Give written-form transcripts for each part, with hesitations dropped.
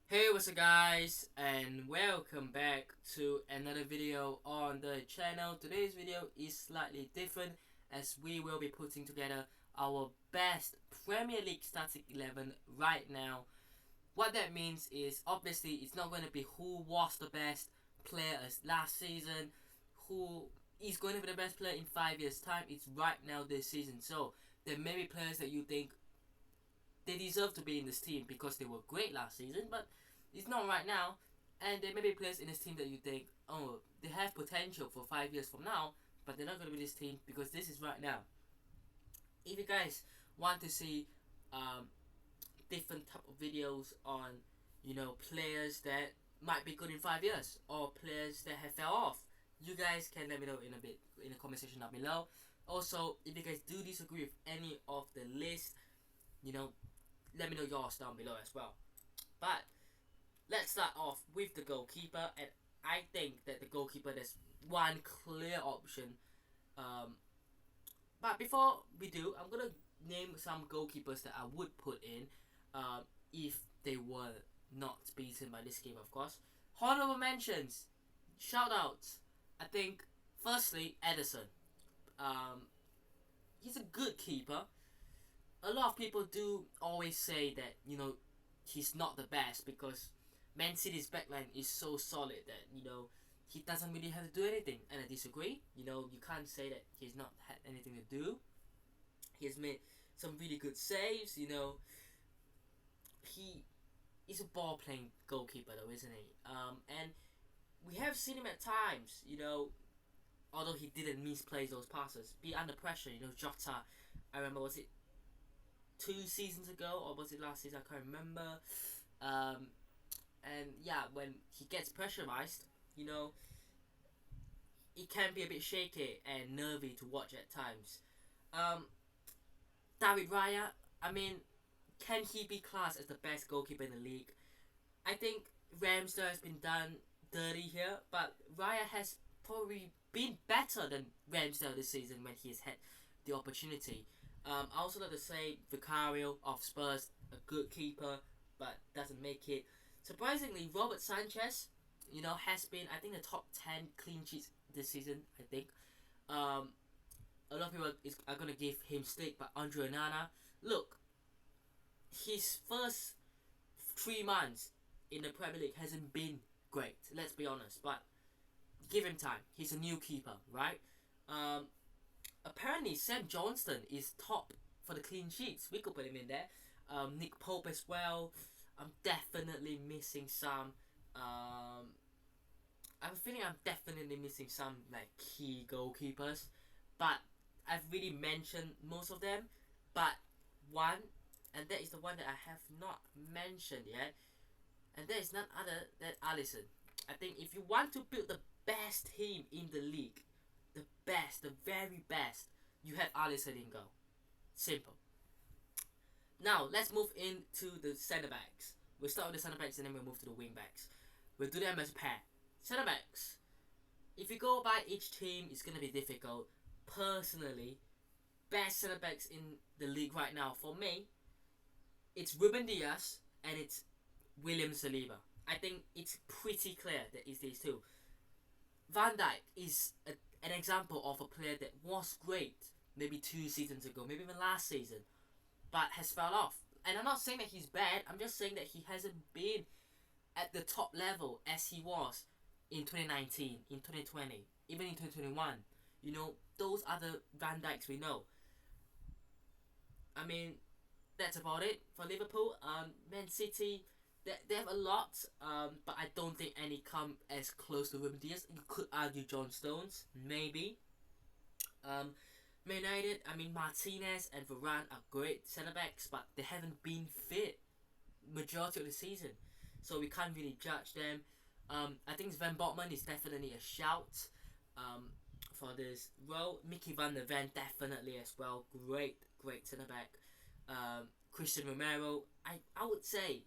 Hey, what's up guys, and welcome back to another video on the channel. Today's video is slightly different as we will be putting together our best Premier League starting 11 right now. What that means is obviously it's not going to be who was the best player as last season, who is going to be the best player in 5 years time. It's right now this season. So there may be players that you think they deserve to be in this team because they were great last season, but it's not right now. And there may be players in this team that you think, oh, they have potential for 5 years from now, but they're not going to be this team because this is right now. If you guys want to see um, different type of videos on, players that might be good in 5 years or players that have fell off, you guys can let me know in the comment section down below. Also, if you guys do disagree with any of the list, you know, let me know yours down below as well. But let's start off with the goalkeeper, and I think that the goalkeeper there's one clear option. Um, but before we do, I'm gonna name some goalkeepers that I would put in, if they were not beaten by this game, of course. Honorable mentions, shout outs. I think firstly Edison. Um, he's a good keeper. A lot of people do always say that he's not the best because Man City's backline is so solid that he doesn't really have to do anything, and I disagree. You can't say that he's not had anything to do. He has made some really good saves. He is a ball playing goalkeeper though, isn't he? And we have seen him at times. Although he didn't misplace those passes, be under pressure. Jota. I remember, was it 2 seasons ago or was it last season? I can't remember. Um, and yeah, when he gets pressurized, you know, it can be a bit shaky and nervy to watch at times. Um, David Raya, I mean, can he be classed as the best goalkeeper in the league? I think Ramsdale has been done dirty here, but Raya has probably been better than Ramsdale this season when he has had the opportunity. I also like to say Vicario of Spurs, a good keeper, but doesn't make it. Surprisingly, Robert Sanchez, has been, I think, the top 10 clean sheets this season, I think. Um, a lot of people are going to give him stick, but Andre Onana, look, his first 3 months in the Premier League hasn't been great, let's be honest, but give him time. He's a new keeper, right? Um, Apparently, Sam Johnston is top for the clean sheets. We could put him in there. Nick Pope as well. I'm definitely missing some. I'm feeling I'm definitely missing some like key goalkeepers, but I've really mentioned most of them. But one, and that is the one that I have not mentioned yet, and that is none other than Alisson. I think if you want to build the best team in the league, the best, the very best, you have Alisson in goal. Simple. Now let's move into the centre backs. We'll start with the centre backs and then we'll move to the wing backs. We'll do them as a pair. Centre backs. If you go by each team, it's gonna be difficult. Personally, best centre backs in the league right now for me, it's Ruben Diaz and it's William Saliba. I think it's pretty clear that it's these two. Van Dijk is an example of a player that was great maybe 2 seasons ago, maybe even last season, but has fell off. And I'm not saying that he's bad, I'm just saying that he hasn't been at the top level as he was in 2019, in 2020, even in 2021. Those other Van Dijks we know. I mean, that's about it for Liverpool. Man City, they have a lot, but I don't think any come as close to Ruben Diaz. You could argue John Stones, maybe. Man United, I mean Martinez and Varane are great centre backs, but they haven't been fit majority of the season, so we can't really judge them. I think Sven Botman is definitely a shout for this role. Mickey van der Ven definitely as well. Great centre back. Christian Romero, I would say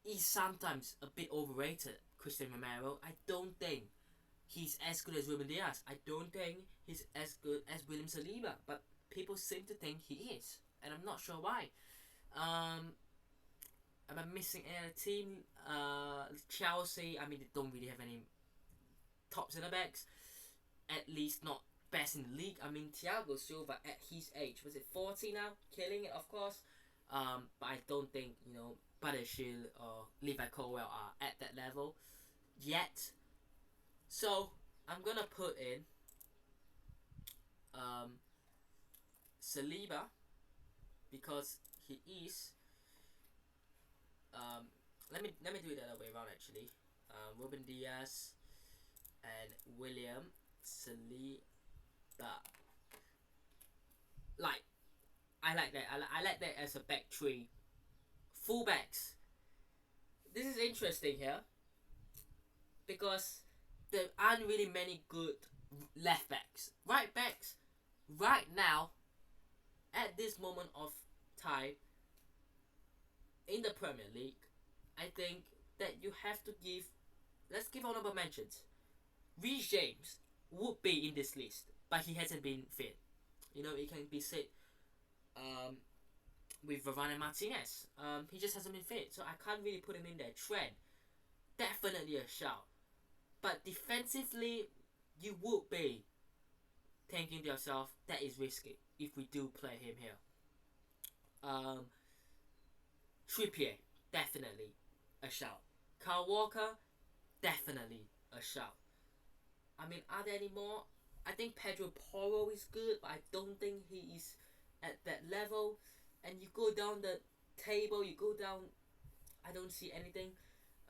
he's sometimes a bit overrated. Christian Romero, I don't think he's as good as Ruben Diaz. I don't think he's as good as William Saliba, but people seem to think he is, and I'm not sure why. Um, Am I missing any other team? Chelsea. I mean, they don't really have any top centre backs. At least not best in the league. I mean, Thiago Silva at his age, was it 40 now? Killing it, of course. But I don't think, Buttershield or Levi Colwell are at that level yet. So I'm gonna put in Saliba because he is. Let me do it the other way around actually. Ruben Diaz and William Saliba. Like, I like that. I like that as a back three. Fullbacks. This is interesting here because there aren't really many good left backs. Right backs, right now, at this moment of time in the Premier League, I think that you have to give. Let's give honorable mentions. Reece James would be in this list, but he hasn't been fit. It can be said with Varane Martinez. He just hasn't been fit, so I can't really put him in there. Trent, definitely a shout. But defensively, you would be thinking to yourself, that is risky if we do play him here. Trippier, definitely a shout. Kyle Walker, definitely a shout. I mean, are there any more? I think Pedro Porro is good, but I don't think he is at that level. And you go down the table, I don't see anything.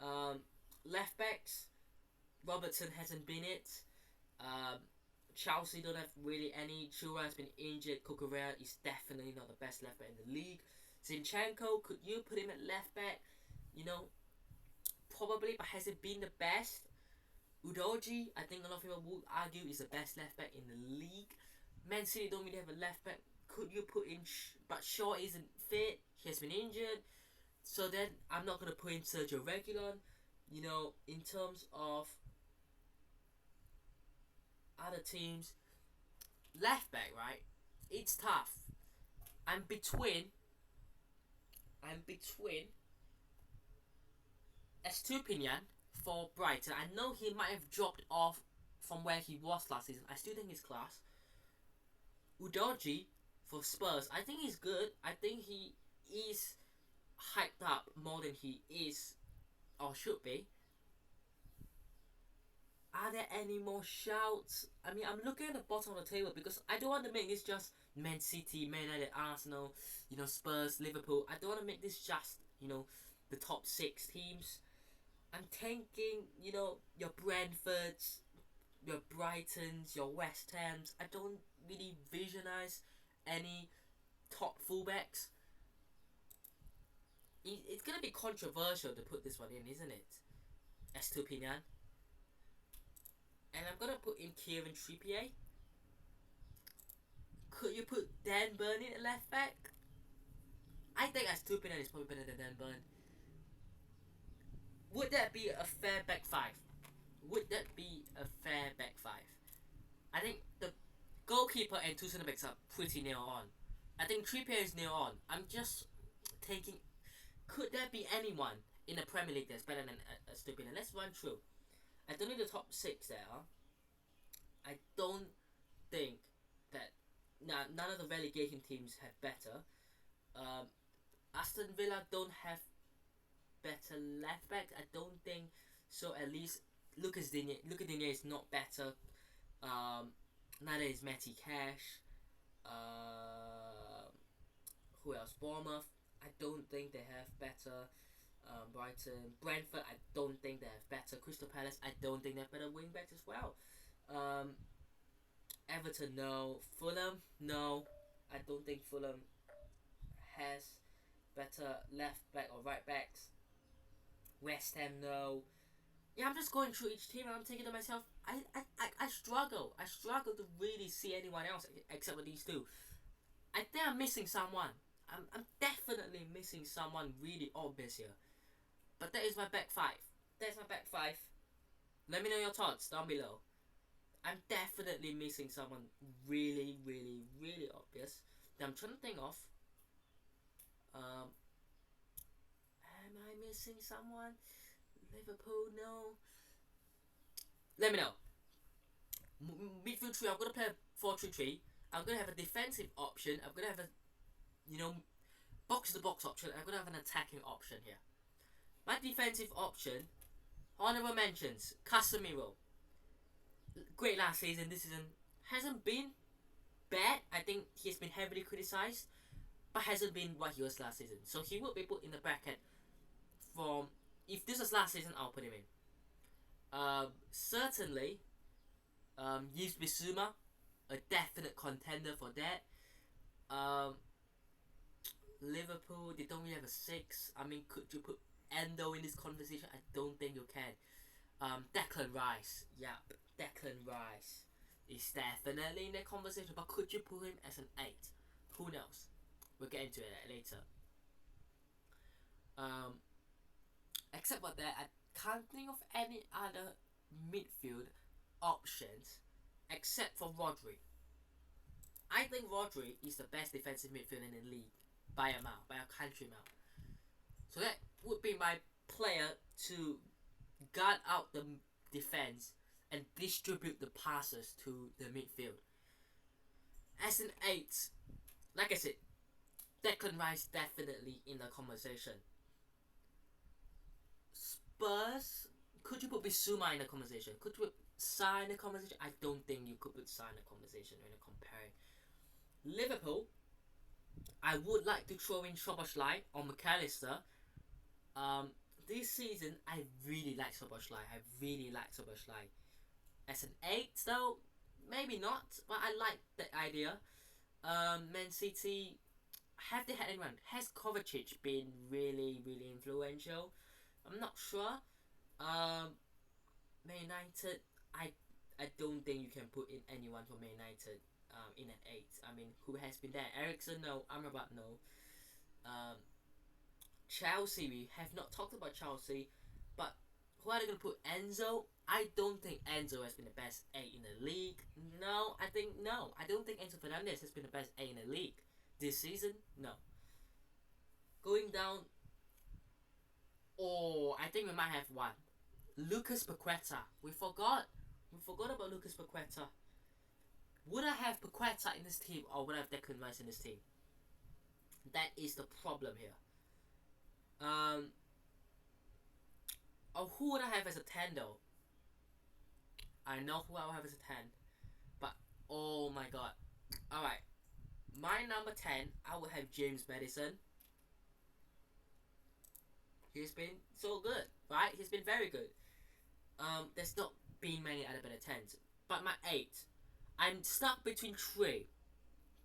Left backs, Robertson hasn't been it. Chelsea don't have really any. Chura has been injured. Cucurella is definitely not the best left back in the league. Zinchenko, could you put him at left back? Probably, but has it been the best? Udogie, I think a lot of people would argue, is the best left back in the league. Man City don't really have a left back. Could you put in? But Shaw isn't fit. He has been injured. So then I'm not gonna put in Sergio Reguilon. In terms of other teams, left back, right? It's tough. I'm between Estupinian for Brighton. I know he might have dropped off from where he was last season. I still think he's class. Udogie for Spurs. I think he's good. I think he is hyped up more than he is or should be. Are there any more shouts? I mean, I'm looking at the bottom of the table because I don't want to make this just Man City, Man United, Arsenal, Spurs, Liverpool. I don't want to make this just, the top 6 teams. I'm thinking, your Brentfords, your Brightons, your West Hams. I don't really visualize any top fullbacks. It's gonna be controversial to put this one in, isn't it? Estupinian. And I'm gonna put in Kieran Trippier. Could you put Dan Burn in at left back? I think Estupinian is probably better than Dan Burn. Would that be a fair back 5? Would that be a fair back 5? I think the goalkeeper and 2 centre backs are pretty nail on. I think Trippier is nail on. I'm just taking. Could there be anyone in the Premier League that's better than Estupinian? Let's run through. I don't need the top 6 there. I don't think that none of the relegation teams have better. Aston Villa don't have better left back. I don't think so. At least Lucas Digne is not better. Neither is Matty Cash. Who else? Bournemouth. I don't think they have better. Brighton, Brentford, I don't think they have better. Crystal Palace, I don't think they have better wing backs as well. Everton, no. Fulham, no. I don't think Fulham has better left back or right backs. West Ham, no. Yeah, I'm just going through each team and I'm thinking to myself, I struggle. I struggle to really see anyone else except for these two. I think I'm missing someone. I'm definitely missing someone really obvious here. But that is my back 5. That's my back 5. Let me know your thoughts down below. I'm definitely missing someone really, really, really obvious that I'm trying to think of. missing someone? Liverpool, no. Let me know. Midfield three, I'm gonna play a 4-3-3. I'm gonna have a defensive option. I'm gonna have a, box to box option. I'm gonna have an attacking option here. My defensive option, honorable mentions, Casemiro. Great last season. This season hasn't been bad. I think he's been heavily criticized, but hasn't been what he was last season. So he will be put in the bracket from, if this was last season, I'll put him in. Certainly, Yves Bissouma, a definite contender for that. Liverpool, they don't really have a 6. I mean, could you put Endo in this conversation? I don't think you can. Declan Rice, Declan Rice is definitely in that conversation, but could you put him as an 8? Who knows? We'll get into it later. Except for that, I can't think of any other midfield options except for Rodri. I think Rodri is the best defensive midfielder in the league by a mile, by a country mile. So that would be my player to guard out the defense and distribute the passes to the midfield. As an 8, like I said, Declan Rice definitely in the conversation. Spurs, could you put Bissouma in the conversation? Could you put Sa in the conversation? I don't think you could put Sa in the conversation when you're comparing. Liverpool, I would like to throw in Szoboszlai or McAllister. This season, I really like Szoboszlai. As an 8 though, maybe not, but I like that idea. Man City, have they had anyone? Has Kovacic been really influential? I'm not sure. Man United, I don't think you can put in anyone for Man United in an 8. I mean, who has been there? Eriksen, no. Amrabat, no. Chelsea, we have not talked about Chelsea, but who are they going to put? Enzo? I don't think Enzo has been the best 8 in the league. No. I don't think Enzo Fernandez has been the best 8 in the league this season. No. Going down, I think we might have one. Lucas Paqueta. We forgot about Lucas Paqueta. Would I have Paqueta in this team, or would I have Declan Rice in this team? That is the problem here. Who would I have as a 10 though? I know who I would have as a 10, but oh my god. Alright, my number 10, I would have James Maddison. He's been so good, right? He's been very good. There's not been many other better 10s. But my 8, I'm stuck between 3.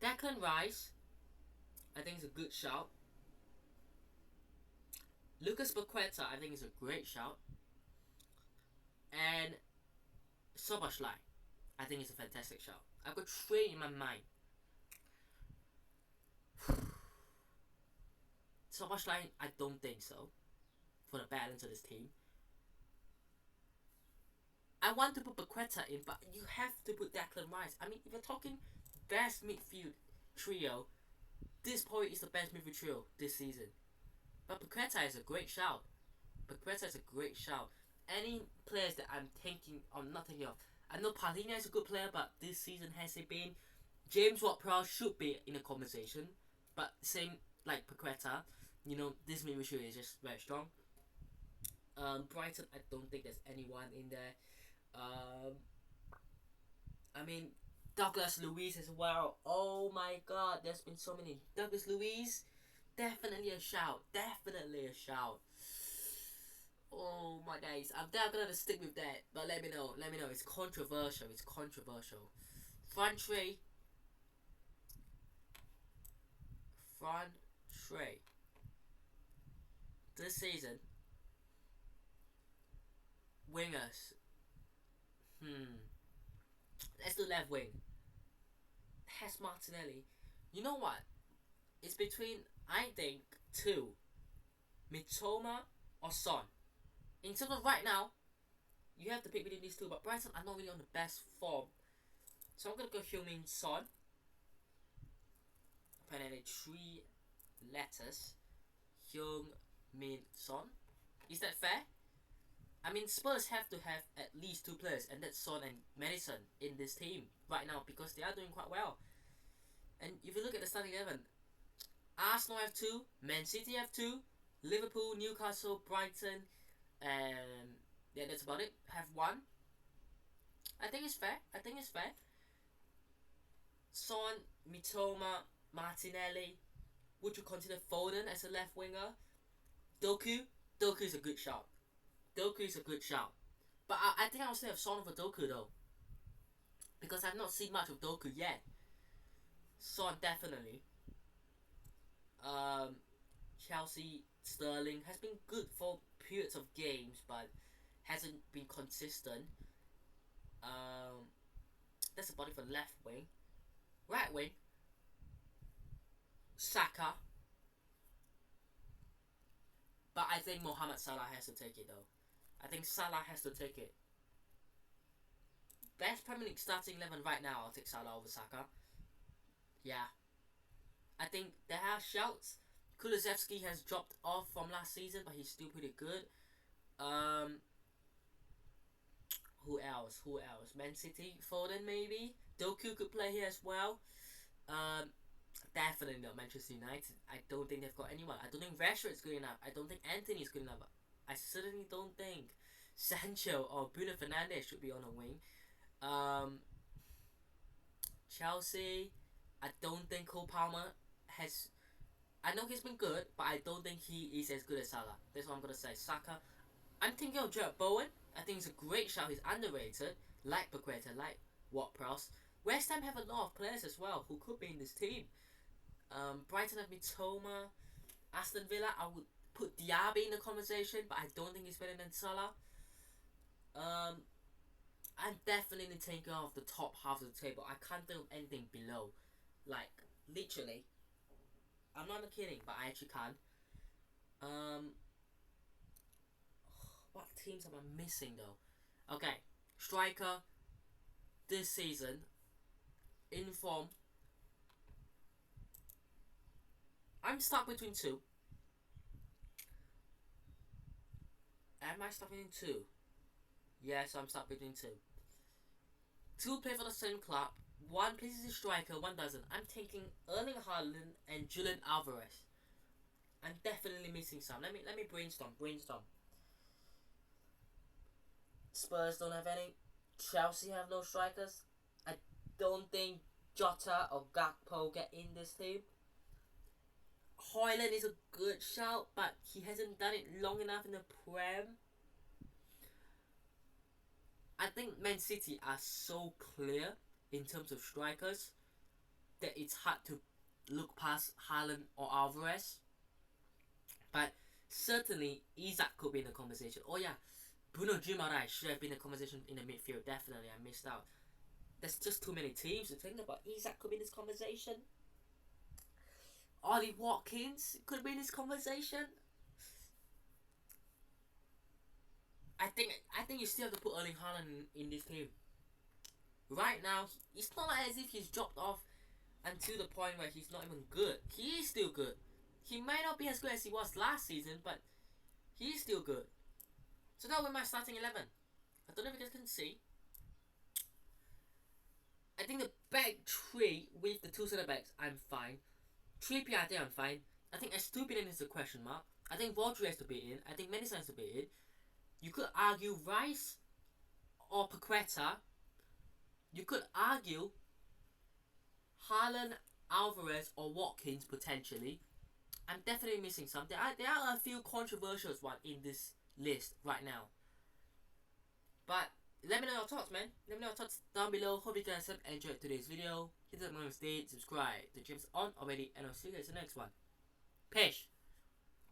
Declan Rice, I think is a good shout. Lucas Paqueta, I think is a great shout. And Szoboszlai, I think is a fantastic shout. I've got 3 in my mind. Szoboszlai, I don't think so. For the balance of this team. I want to put Paqueta in, but you have to put Declan Rice. I mean, if you're talking best midfield trio, this probably is the best midfield trio this season. But Paqueta is a great shout. Any players that I'm not thinking of. I know Palhinha is a good player, but this season has he been? James Ward-Prowse should be in the conversation, but same like Paqueta, this midfield trio is just very strong. Brighton, I don't think there's anyone in there. I mean, Douglas Luiz as well. Oh my god, there's been so many. Douglas Luiz, definitely a shout. Oh my days, I'm gonna stick with that. But let me know. It's controversial. Front three. This season. Wingers. Let's do left wing. Has Martinelli. You know what? It's between, I think, 2. Mitoma or Son. In terms of right now, you have to pick between these 2, but Brighton are not really on the best form. So I'm going to go Heung-min Son. Apparently 3 letters. Heung-min Son. Is that fair? I mean, Spurs have to have at least 2 players, and that's Son and Madison in this team right now because they are doing quite well. And if you look at the starting 11, Arsenal have 2, Man City have 2, Liverpool, Newcastle, Brighton, and yeah, that's about it. Have 1. I think it's fair. I think it's fair. Son, Mitoma, Martinelli. Would you consider Foden as a left winger? Doku? Doku is a good shout. Doku is a good shout. But I think I'll still have Son over Doku though. Because I've not seen much of Doku yet. Son definitely. Chelsea, Sterling has been good for periods of games, but hasn't been consistent. That's about it for left wing. Right wing, Saka. But I think Mohamed Salah has to take it though. I think Salah has to take it. Best Premier League starting 11 right now, I'll take Salah over Saka. Yeah. I think there are shouts. Kulusevski has dropped off from last season, but he's still pretty good. Who else? Man City, Foden maybe. Doku could play here as well. Definitely not Manchester United. I don't think they've got anyone. I don't think Rashford is good enough. I don't think Anthony is good enough. I certainly don't think Sancho or Bruno Fernandes should be on a wing. Chelsea, I don't think Cole Palmer has. I know he's been good, but I don't think he is as good as Salah. That's what I'm gonna say. Saka. I'm thinking of Jared Bowen. I think he's a great shout. He's underrated, like Paqueta, like Ward-Prowse. West Ham have a lot of players as well who could be in this team. Brighton have Mitoma. Aston Villa, I would put Diaby in the conversation, but I don't think he's better than Salah. I'm definitely thinking of the top half of the table. I can't think of anything below. Like, literally. I'm not kidding, but I actually can't. What teams am I missing though? Okay, striker this season in form. I'm stuck between 2. Am I stuck between 2? Yes, I'm stuck between 2. 2 play for the same club. 1 plays as a striker, 1 doesn't. I'm taking Erling Haaland and Julian Alvarez. I'm definitely missing some. Let me brainstorm. Spurs don't have any. Chelsea have no strikers. I don't think Jota or Gakpo get in this team. Højlund is a good shout, but he hasn't done it long enough in the Prem. I think Man City are so clear in terms of strikers that it's hard to look past Haaland or Alvarez. But certainly Isak could be in the conversation. Oh yeah, Bruno Guimaraes should have been in the conversation in the midfield. Definitely, I missed out. There's just too many teams to think about. Isak could be in this conversation. Ollie Watkins could be in this conversation. I think you still have to put Erling Haaland in this team. Right now, it's not like as if he's dropped off until the point where he's not even good. He is still good. He might not be as good as he was last season, but he is still good. So that was my starting 11. I don't know if you guys can see. I think the back 3 with the 2 centre backs, I'm fine. 3P, I think I'm fine. I think Estupiñán is a question mark. I think Rodri has to be in. I think Madison has to be in. You could argue Rice or Paqueta. You could argue Haaland, Alvarez or Watkins potentially. I'm definitely missing some. There are a few controversial ones in this list right now. But let me know your thoughts, man. Let me know your thoughts down below. Hope you guys have enjoyed today's video. Hit the subscribe. The channel's on already, and I'll see you guys in the next one. Peace.